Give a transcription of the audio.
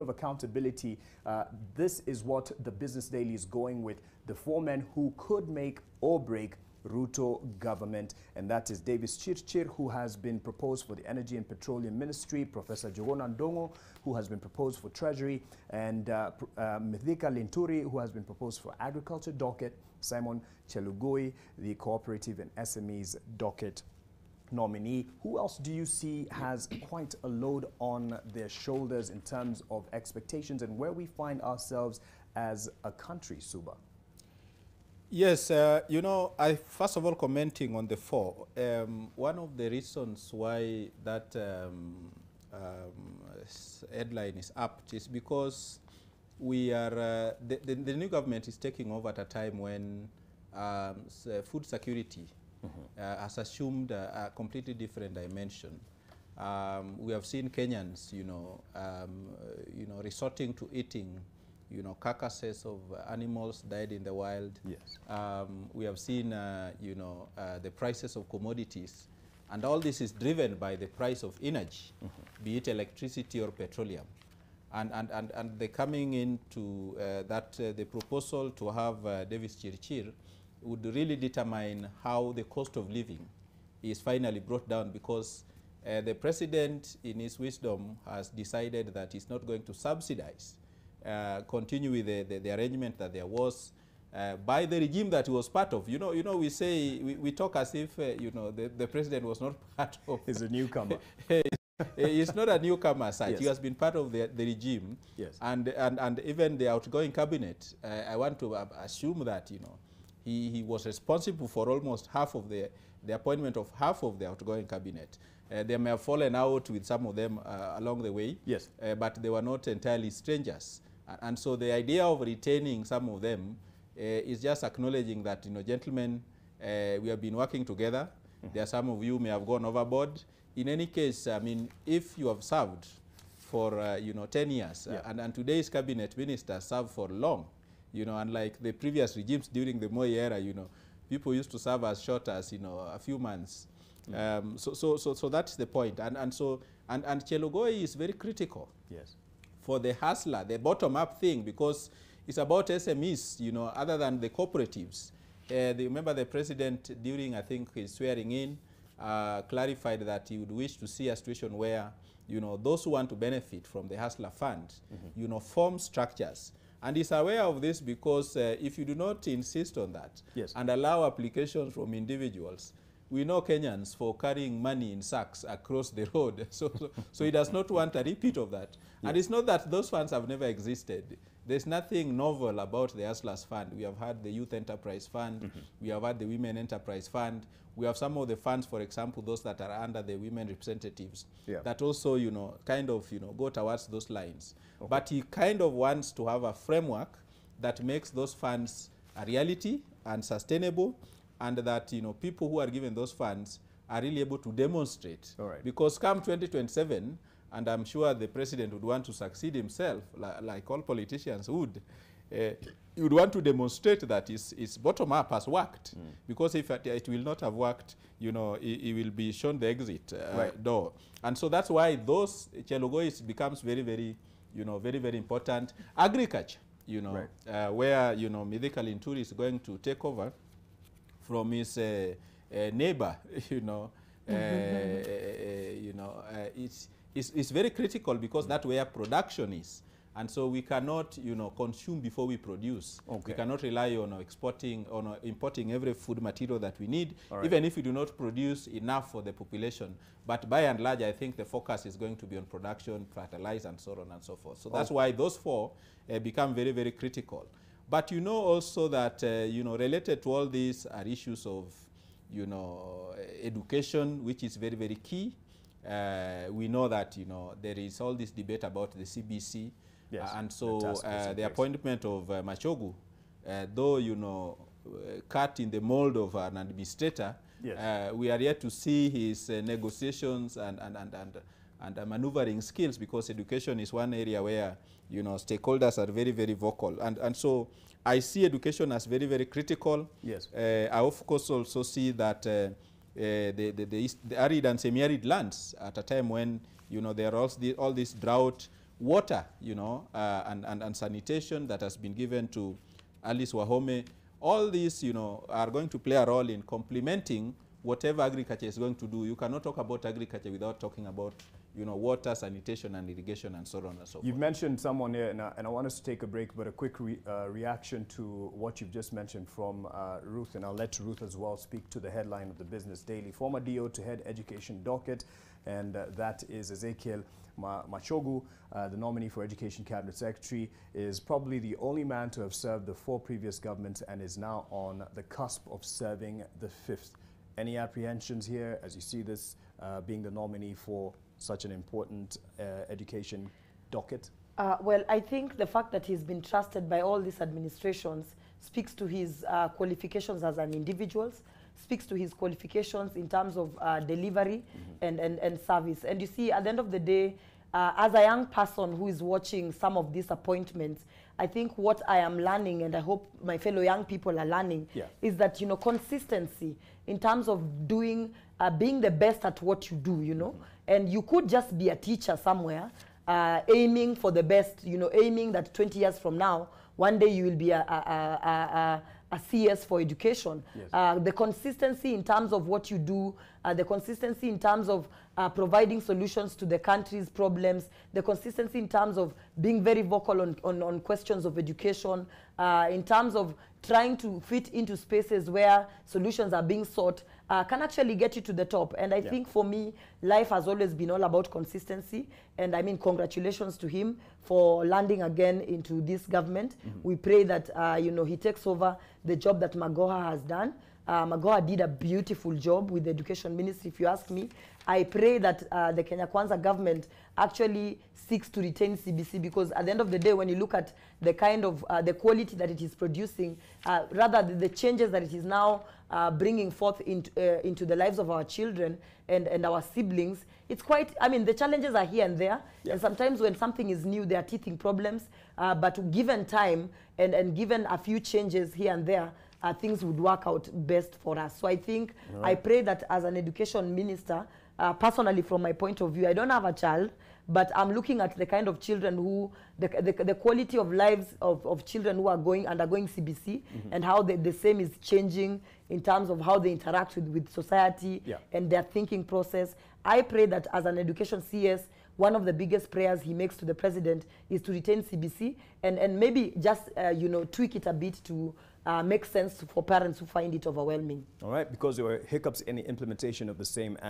of accountability. This is what the Business Daily is going with. The four men who could make or break Ruto government, and that is Davis Chirchir, who has been proposed for the Energy and Petroleum Ministry, Professor Jogona Ndongo, who has been proposed for Treasury, and Mithika Linturi, who has been proposed for Agriculture docket, Simon Chelugui, the Cooperative and SMEs docket nominee. Who else do you see has quite a load on their shoulders in terms of expectations and where we find ourselves as a country, Suba? Yes, you know, first of all, commenting on the four, one of the reasons why that headline is apt is because we are, the new government is taking over at a time when food security has assumed a completely different dimension. We have seen Kenyans, you know, resorting to eating, you know, carcasses of animals died in the wild. Yes. We have seen, you know, the prices of commodities, and all this is driven by the price of energy, be it electricity or petroleum. And the coming into the proposal to have Davis Chirchir would really determine how the cost of living is finally brought down, because the president, in his wisdom, has decided that he's not going to subsidize, continue with the arrangement that there was by the regime that he was part of. You know, we say, we talk as if, you know, the president was not part of. He's a newcomer. He's not a newcomer as such. Yes. He has been part of the regime. Yes. And even the outgoing cabinet, I want to assume that, you know, he was responsible for almost half of the appointment of half of the outgoing cabinet. They may have fallen out with some of them along the way. Yes. But they were not entirely strangers. And so the idea of retaining some of them is just acknowledging that, you know, gentlemen, we have been working together. There are some of you may have gone overboard. In any case, I mean, if you have served for, you know, 10 years, and today's cabinet ministers serve for long, you know, unlike the previous regimes during the Moi era, you know, people used to serve as short as, you know, a few months. So that's the point. And Chelugui is very critical. Yes. For the hustler, the bottom-up thing, because it's about SMEs, you know, other than the cooperatives. Remember the president, during, I think, his swearing in, clarified that he would wish to see a situation where, you know, those who want to benefit from the hustler fund, you know, form structures. And he's aware of this because if you do not insist on that and allow applications from individuals, we know Kenyans for carrying money in sacks across the road. So he does not want a repeat of that. And it's not that those funds have never existed. There's nothing novel about the Hustlers Fund. We have had the Youth Enterprise Fund. We have had the Women Enterprise Fund. We have some of the funds, for example, those that are under the women representatives, that also, you know, kind of, you know, go towards those lines. But he kind of wants to have a framework that makes those funds a reality and sustainable, and that, you know, people who are given those funds are really able to demonstrate. Because come 2027, and I'm sure the president would want to succeed himself, like all politicians would, he would want to demonstrate that his bottom-up has worked. Because if it will not have worked, you know, he will be shown the exit door. And so that's why those Chelugui becomes very, very, you know, very, very important. Agriculture, you know, where, you know, Mithika Linturi is going to take over from his neighbor, you know, it's very critical, because that's where production is. And so we cannot, you know, consume before we produce. We cannot rely on exporting, on importing every food material that we need, even if we do not produce enough for the population. But by and large, I think the focus is going to be on production, fertilizer, and so on and so forth. So that's why those four become very, very critical. But you know also that, you know, related to all these are issues of, you know, education, which is very, very key. We know that, you know, there is all this debate about the CBC. And so the appointment of Machogu, though, you know, cut in the mold of an administrator, we are yet to see his negotiations and maneuvering skills, because education is one area where, you know, stakeholders are very, very vocal. And so I see education as very, very critical. I of course also see that the arid and semi-arid lands, at a time when, you know, there are all this drought, water, you know, and sanitation that has been given to Alice Wahome. All these, you know, are going to play a role in complementing whatever agriculture is going to do. You cannot talk about agriculture without talking about, you know, water, sanitation, and irrigation, and so on and so forth. You've mentioned someone here, and I want us to take a break, but a quick reaction to what you've just mentioned from Ruth, and I'll let Ruth as well speak to the headline of the Business Daily. Former DO to head education docket, and that is Ezekiel Machogu, the nominee for Education Cabinet Secretary, is probably the only man to have served the 4 previous governments and is now on the cusp of serving the 5th. Any apprehensions here as you see this being the nominee for such an important education docket? Well, I think the fact that he's been trusted by all these administrations speaks to his qualifications as an individual, speaks to his qualifications in terms of delivery and service. And you see, at the end of the day, as a young person who is watching some of these appointments, I think what I am learning, and I hope my fellow young people are learning, is that, you know, consistency in terms of doing, being the best at what you do, you know. And you could just be a teacher somewhere, aiming for the best, you know, aiming that 20 years from now, one day you will be a CS for education. Yes. The consistency in terms of what you do, the consistency in terms of providing solutions to the country's problems, the consistency in terms of being very vocal on questions of education, in terms of trying to fit into spaces where solutions are being sought, can actually get you to the top. And I think for me, life has always been all about consistency. And I mean, congratulations to him for landing again into this government. We pray that, you know, he takes over the job that Magoha has done. Magoha did a beautiful job with the Education Ministry, if you ask me. I pray that the Kenya Kwanza government actually seeks to retain CBC, because at the end of the day, when you look at the kind of, the quality that it is producing, rather the changes that it is now bringing forth into the lives of our children and our siblings, it's quite, I mean, the challenges are here and there. And sometimes when something is new, there are teething problems. But given time and given a few changes here and there, things would work out best for us. So I think, I pray that as an education minister, personally from my point of view, I don't have a child, but I'm looking at the kind of children who, the quality of lives of children who are undergoing CBC, and how the same is changing in terms of how they interact with society and their thinking process. I pray that as an education CS, one of the biggest prayers he makes to the president is to retain CBC and maybe just, you know, tweak it a bit to make sense for parents who find it overwhelming. All right, because there were hiccups in the implementation of the same.